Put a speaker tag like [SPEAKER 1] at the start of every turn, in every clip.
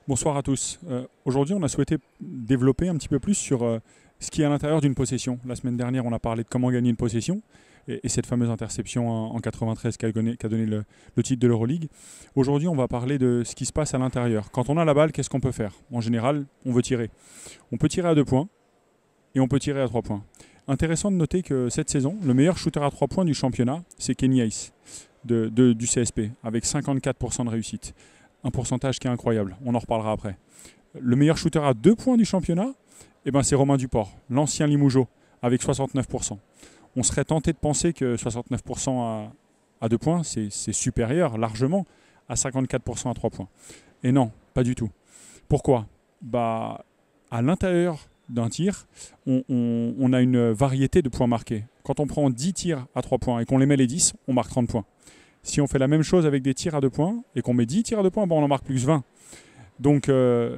[SPEAKER 1] Bonsoir à tous. Aujourd'hui, on a souhaité développer un petit peu plus sur ce qui est à l'intérieur d'une possession. La semaine dernière, on a parlé de comment gagner une possession et cette fameuse interception en 93 qui a donné le titre de l'Euroleague. Aujourd'hui, on va parler de ce qui se passe à l'intérieur. Quand on a la balle, qu'est-ce qu'on peut faire? En général, on veut tirer. On peut tirer à 2 points et on peut tirer à 3 points. Intéressant de noter que cette saison, le meilleur shooter à 3 points du championnat, c'est Kenny Hayes du CSP, avec 54% de réussite. Un pourcentage qui est incroyable, on en reparlera après. Le meilleur shooter à 2 points du championnat, c'est Romain Duport, l'ancien Limougeot, avec 69%. On serait tenté de penser que 69% à 2 points, c'est supérieur largement à 54% à 3 points. Et non, pas du tout. Pourquoi? À l'intérieur d'un tir, on a une variété de points marqués. Quand on prend 10 tirs à 3 points et qu'on les met les 10, on marque 30 points. Si on fait la même chose avec des tirs à 2 points et qu'on met 10 tirs à 2 points, on en marque plus 20. Donc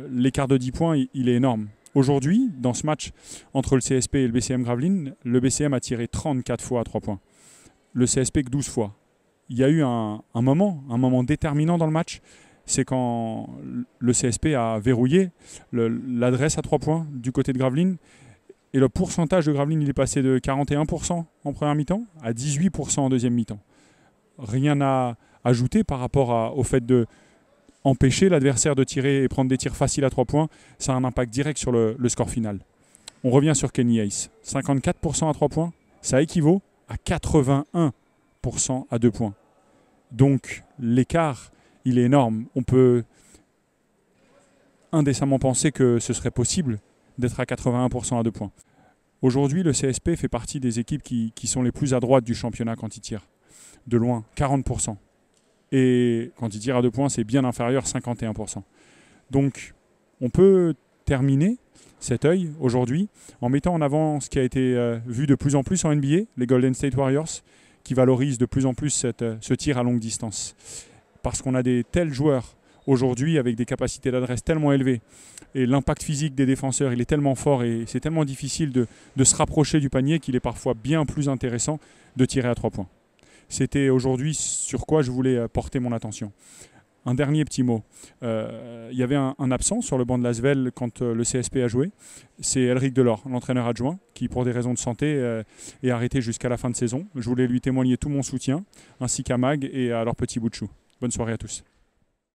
[SPEAKER 1] l'écart de 10 points, il est énorme. Aujourd'hui, dans ce match entre le CSP et le BCM Gravelines, le BCM a tiré 34 fois à 3 points. Le CSP que 12 fois. Il y a eu un moment déterminant dans le match, c'est quand le CSP a verrouillé l'adresse à 3 points du côté de Gravelines. Et le pourcentage de Gravelines, il est passé de 41% en première mi-temps à 18% en deuxième mi-temps. Rien à ajouter par rapport au fait de empêcher l'adversaire de tirer et prendre des tirs faciles à 3 points. Ça a un impact direct sur le score final. On revient sur Kenny Hayes. 54% à 3 points, ça équivaut à 81% à 2 points. Donc l'écart, il est énorme. On peut indécemment penser que ce serait possible d'être à 81% à 2 points. Aujourd'hui, le CSP fait partie des équipes qui sont les plus à droite du championnat quand il tire. De loin, 40%. Et quand il tire à 2 points, c'est bien inférieur, 51%. Donc, on peut terminer cet œil aujourd'hui en mettant en avant ce qui a été vu de plus en plus en NBA, les Golden State Warriors, qui valorisent de plus en plus ce tir à longue distance. Parce qu'on a des tels joueurs aujourd'hui avec des capacités d'adresse tellement élevées et l'impact physique des défenseurs, il est tellement fort et c'est tellement difficile de se rapprocher du panier qu'il est parfois bien plus intéressant de tirer à 3 points. C'était aujourd'hui sur quoi je voulais porter mon attention. Un dernier petit mot. Il y avait un absent sur le banc de l'Asvel quand le CSP a joué. C'est Elric Delors, l'entraîneur adjoint, qui pour des raisons de santé est arrêté jusqu'à la fin de saison. Je voulais lui témoigner tout mon soutien, ainsi qu'à Mag et à leur petit bout de chou. Bonne soirée à tous.